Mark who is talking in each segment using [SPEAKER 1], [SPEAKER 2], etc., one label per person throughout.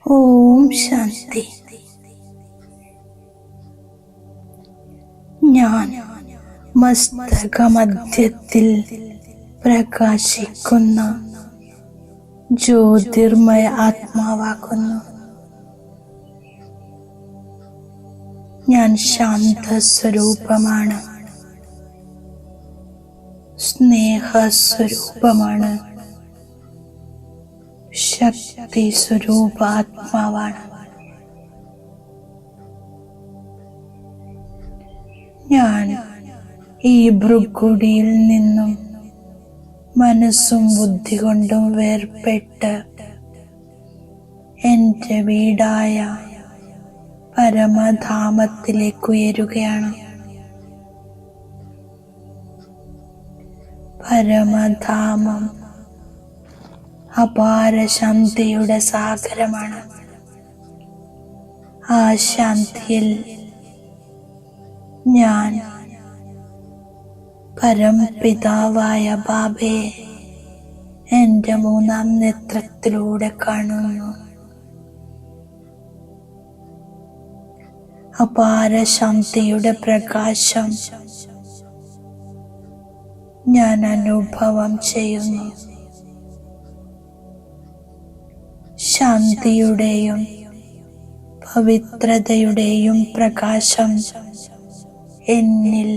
[SPEAKER 1] ഓം ശാന്തി. ഞാൻ മസ്തകമധ്യത്തിൽ പ്രകാശിക്കുന്ന ജ്യോതിർമയ ആത്മാവാകുന്നു. ഞാൻ ശാന്തസ്വരൂപമാണ്, സ്നേഹസ്വരൂപമാണ്, ശക്തി സ്വരൂപാത്മാവാണ്. ഞാൻ ഈ ഭൃഗുടിയിൽ നിന്നും മനസ്സും ബുദ്ധി കൊണ്ടും വേർപെട്ട് എൻ്റെ വീടായ പരമധാമത്തിലേക്ക് ഉയരുകയാണ്. പരമധാമം അപാര ശാന്തിയുടെ സാഗരമാണ്. ആ ശാന്തിയിൽ ഞാൻ പരംപിതാവായ ബാബയെ എൻ്റെ മൂന്നാം നേത്രത്തിലൂടെ കാണുന്നു. അപാര ശാന്തിയുടെ പ്രകാശം ഞാൻ അനുഭവം ചെയ്യുന്നു. ശാന്തിയുടെയും പവിത്രതയുടെയും പ്രകാശം എന്നിൽ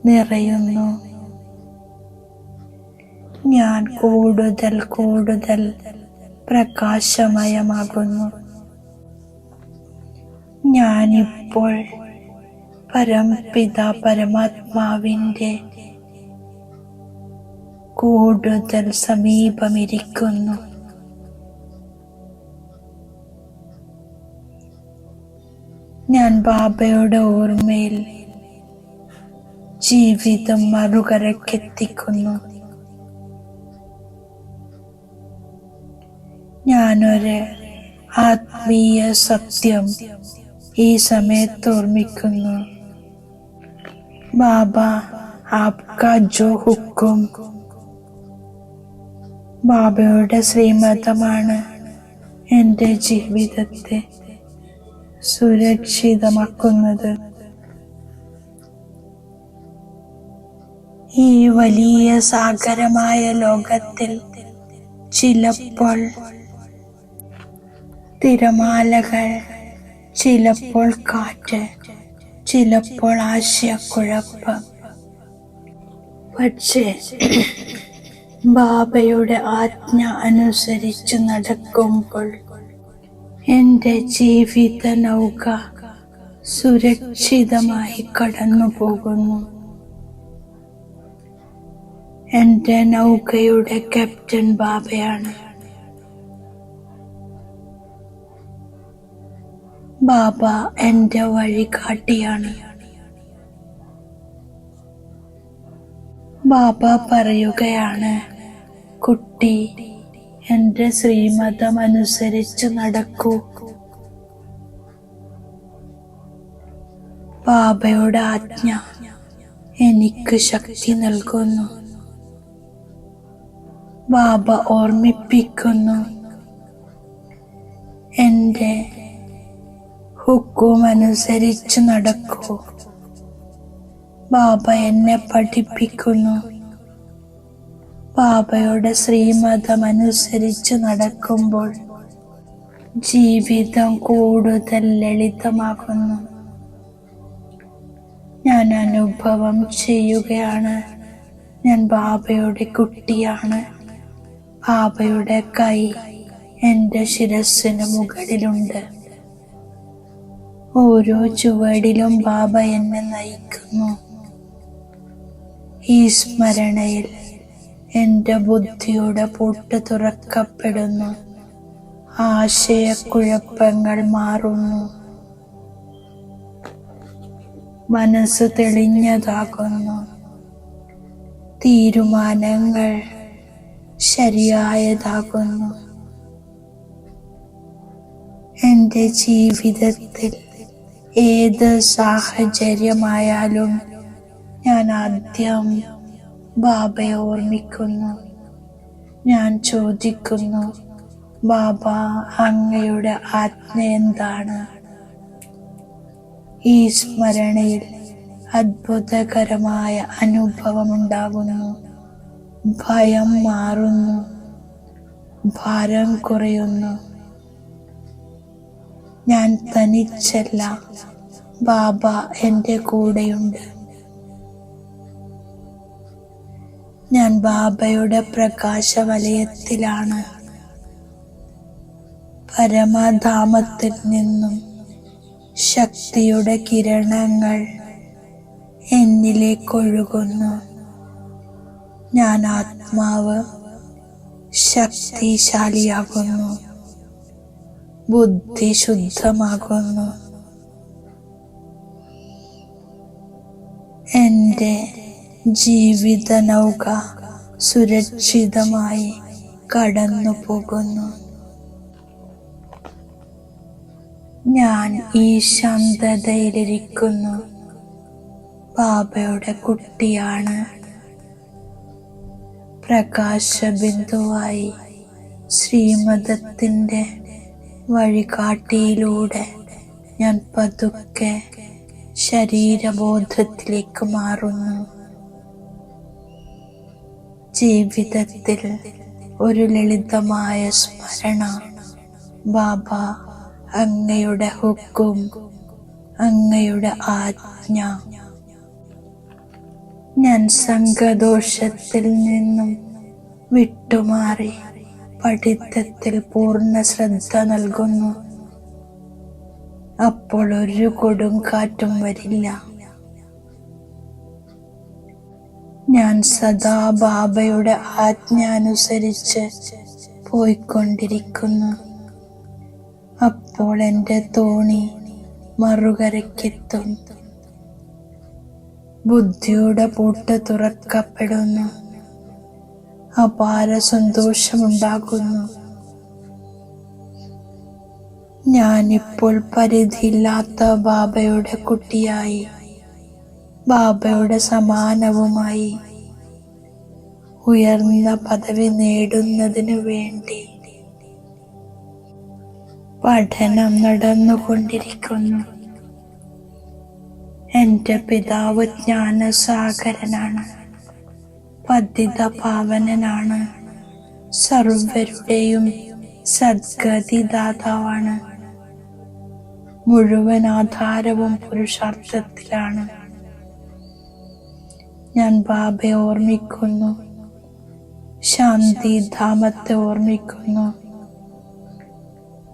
[SPEAKER 1] നിറയുന്നു. ഞാൻ കൂടുതൽ കൂടുതൽ പ്രകാശമയമാകുന്നു. ഞാനിപ്പോൾ പരംപിത പരമാത്മാവിൻ്റെ കൂടുതൽ സമീപമിരിക്കുന്നു. ഞാൻ ബാബയുടെ ഓർമ്മയിൽ ജീവിതം മറുകരക്കെത്തിക്കുന്നു. ഞാനൊരു ആത്മീയ സത്യം ഈ സമയത്ത് ഓർമ്മിക്കുന്നു. ബാബ ആപ്കാ ജോ ഹുക്കും, ബാബയുടെ ശ്രീമതമാണ് എൻ്റെ ജീവിതത്തെ സുരക്ഷിതമാക്കുന്നത്. ഈ വലിയ സാഗരമായ ലോകത്തിൽ ചിലപ്പോൾ തിരമാലകൾ, ചിലപ്പോൾ കാറ്റ്, ചിലപ്പോൾ ആശയക്കുഴപ്പം. പക്ഷേ ബാബയുടെ ആജ്ഞ അനുസരിച്ച് നടക്കുമ്പോൾ എൻ്റെ ജീവിത നൗക സുരക്ഷിതമായി കടന്നു പോകുന്നു. എൻ്റെ നൗകയുടെ ക്യാപ്റ്റൻ ബാബയാണ്. ബാബ എൻ്റെ വഴികാട്ടിയാണ്. ബാബ പറയുകയാണ്, കുട്ടി, എൻ്റെ ശ്രീമതം അനുസരിച്ച് നടക്കൂ. ബാബയുടെ ആജ്ഞ എനിക്ക് ശക്തി നൽകുന്നു. ബാബ ഓർമ്മിപ്പിക്കുന്നു, എൻ്റെ ഹുക്കും അനുസരിച്ച് നടക്കൂ. ബാബ എന്നെ പഠിപ്പിക്കുന്നു. ബാബയുടെ ശ്രീമതം അനുസരിച്ച് നടക്കുമ്പോൾ ജീവിതം കൂടുതൽ ലളിതമാകുന്നു. ഞാൻ അനുഭവം ചെയ്യുകയാണ്, ഞാൻ ബാബയുടെ കുട്ടിയാണ്. ബാബയുടെ കൈ എൻ്റെ ശിരസ്സിന് മുകളിലുണ്ട്. ഓരോ ചുവടിലും ബാബ എന്നെ നയിക്കുന്നു. ഈ സ്മരണയിൽ എൻ്റെ ബുദ്ധിയുടെ പൂട്ട് തുറക്കപ്പെടുന്നു. ആശയക്കുഴപ്പങ്ങൾ മാറുന്നു. മനസ്സ് തെളിഞ്ഞതാകുന്നു. തീരുമാനങ്ങൾ ശരിയായതാകുന്നു. എൻ്റെ ജീവിതത്തിൽ ഏത് സാഹചര്യമായാലും ഞാൻ ആദ്യം ബാബയെ ഓർമ്മിക്കുന്നു. ഞാൻ ചോദിക്കുന്നു, ബാബ, അങ്ങയുടെ ആജ്ഞ എന്താണ്? ഈ സ്മരണയിൽ അത്ഭുതകരമായ അനുഭവമുണ്ടാകുന്നു. ഭയം മാറുന്നു, ഭാരം കുറയുന്നു. ഞാൻ തനിച്ചല്ല, ബാബ എൻ്റെ കൂടെയുണ്ട്. ഞാൻ ബാബയുടെ പ്രകാശവലയത്തിലാണ്. പരമധാമത്തിൽ നിന്നും ശക്തിയുടെ കിരണങ്ങൾ എന്നിലേക്കൊഴുകുന്നു. ഞാൻ ആത്മാവ് ശക്തിശാലിയാകുന്നു, ബുദ്ധി ശുദ്ധമാകുന്നു. എൻ്റെ ജീവിത നൗക സുരക്ഷിതമായി കടന്നു പോകുന്നു. ഞാൻ ഈ ശാന്തതയിലിരിക്കുന്നു. ബാബയുടെ കുട്ടിയാണ്. പ്രകാശബിന്ദുവായി ശ്രീമതത്തിൻ്റെ വഴികാട്ടിയിലൂടെ ഞാൻ പതുക്കെ ശരീരബോധത്തിലേക്ക് മാറുന്നു. ജീവിതത്തിൽ ഒരു ലളിതമായ സ്മരണ. ബാബ, അങ്ങയുടെ ഹുക്കും, അങ്ങയുടെ ആജ്ഞ. ഞാൻ സംഘദോഷത്തിൽ നിന്നും വിട്ടുമാറി പഠിത്തത്തിൽ പൂർണ്ണ ശ്രദ്ധ നൽകുന്നു. അപ്പോൾ ഒരു കൊടുങ്കാറ്റും വരില്ല. ഞാൻ സദാ ബാബയുടെ ആജ്ഞ അനുസരിച്ച് പോയിക്കൊണ്ടിരിക്കുന്നു. അപ്പോൾ എൻ്റെ തോണി മറുകരയ്ക്കെത്തും. ബുദ്ധിയുടെ പൂട്ട് തുറക്കപ്പെടുന്നു. അപാര സന്തോഷമുണ്ടാകുന്നു. ഞാനിപ്പോൾ പരിധിയില്ലാത്ത ബാബയുടെ കുട്ടിയായി, ബാബയുടെ സമാനവുമായി ഉയർന്ന പദവി നേടുന്നതിനു വേണ്ടി പഠനം നടന്നുകൊണ്ടിരിക്കുന്നു. എൻ്റെ പിതാവ് ജ്ഞാനസാഗരനാണ്, പതിത പാവനനാണ്, സർവരുടെയും സദ്ഗതിദാതാവാണ്. മുഴുവൻ ആധാരവും പുരുഷാർത്ഥത്തിലാണ്. ഞാൻ ബാബയെ ഓർമ്മിക്കുന്നു, ശാന്തിധാമത്തെ ഓർമ്മിക്കുന്നു,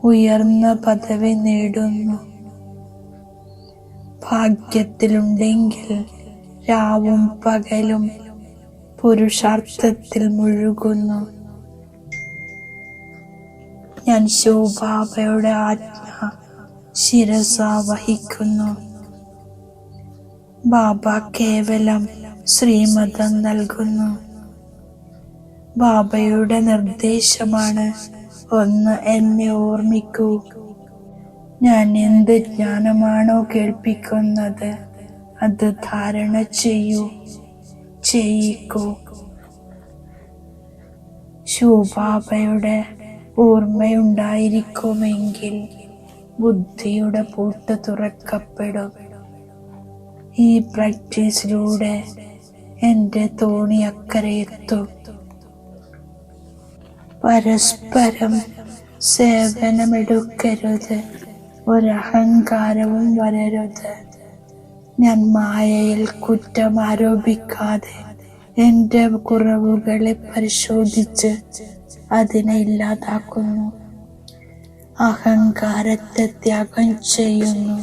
[SPEAKER 1] ഉയർന്ന പദവി നേടുന്നു. ഭാഗ്യത്തിലുണ്ടെങ്കിൽ രാവും പകലും പുരുഷാർത്ഥത്തിൽ മുഴുകുന്നു. ഞാൻ ശിവബാബയുടെ ആജ്ഞ ശിരസ വഹിക്കുന്നു. ബാബ കേവലം ശ്രീമതം നൽകുന്നു. ബാബയുടെ നിർദ്ദേശമാണ്, ഒന്ന് എന്നെ ഓർമ്മിക്കൂ. ഞാൻ എന്ത് ജ്ഞാനമാണോ കേൾപ്പിക്കുന്നത് അത് ധാരണ ചെയ്യിക്കൂ. ശിവബാബയുടെ ഓർമ്മയുണ്ടായിരിക്കുമെങ്കിൽ ബുദ്ധിയുടെ പൂട്ട് തുറക്കപ്പെടും. ഈ പ്രാക്ടീസിലൂടെ എൻ്റെ തോണി അക്കരയെത്തും. പരസ്പരം സേവനമെടുക്കരുത്, ഒരഹങ്കാരവും വരരുത്. ഞാൻ മായയിൽ കുറ്റം ആരോപിക്കാതെ എൻ്റെ കുറവുകളെ പരിശോധിച്ച് അതിനെ ഇല്ലാതാക്കുന്നു. അഹങ്കാരത്തെ ത്യാഗം ചെയ്യുന്നു.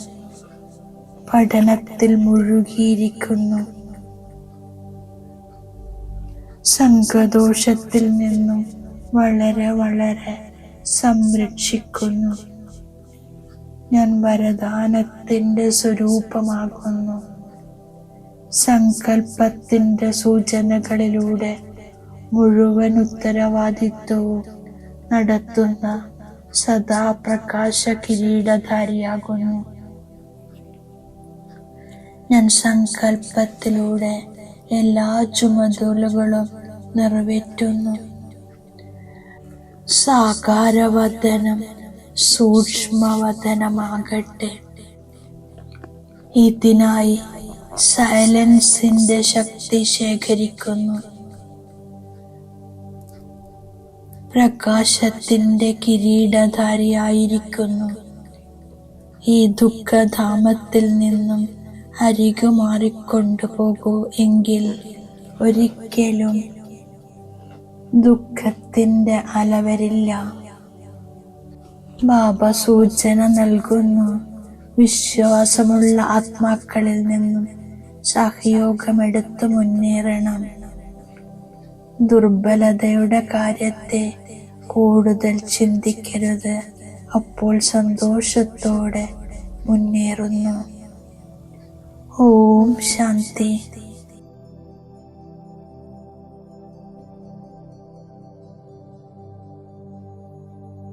[SPEAKER 1] പഠനത്തിൽ മുഴുകിയിരിക്കുന്നു. സംഘദോഷത്തിൽ നിന്നും വളരെ സംരക്ഷിക്കുന്നു. ഞാൻ വരദാനത്തിൻ്റെ സ്വരൂപമാകുന്നു. സങ്കല്പത്തിൻ്റെ സൂചനകളിലൂടെ മുഴുവൻ ഉത്തരവാദിത്വവും നടത്തുന്ന സദാ പ്രകാശ കിരീടധാരിയാകുന്നു. ഞാൻ സങ്കല്പത്തിലൂടെ എല്ലാ ചുമതലകളും നിറവേറ്റുന്നു. സാകാരവദനം സൂക്ഷ്മവദനമാകട്ടെ. ഇതിനായി സൈലൻസിന്റെ ശക്തി ശേഖരിക്കുന്നു. പ്രകാശത്തിന്റെ കിരീടധാരിയായിരിക്കുന്നു. ഈ ദുഃഖധാമത്തിൽ നിന്നും അരികു മാറിക്കൊണ്ടുപോകൂ. എങ്കിൽ ഒരിക്കലും ദുഃഖത്തിന്റെ അല വരില്ല. ബാബ സൂചന നൽകുന്നു. വിശ്വാസമുള്ള ആത്മാക്കളിൽ നിന്നും സഹയോഗമെടുത്ത് മുന്നേറണം. ദുർബലതയുടെ കാര്യത്തെ കൂടുതൽ ചിന്തിക്കരുത്. അപ്പോൾ സന്തോഷത്തോടെ മുന്നേറുന്നു. ഓം ശാന്തി.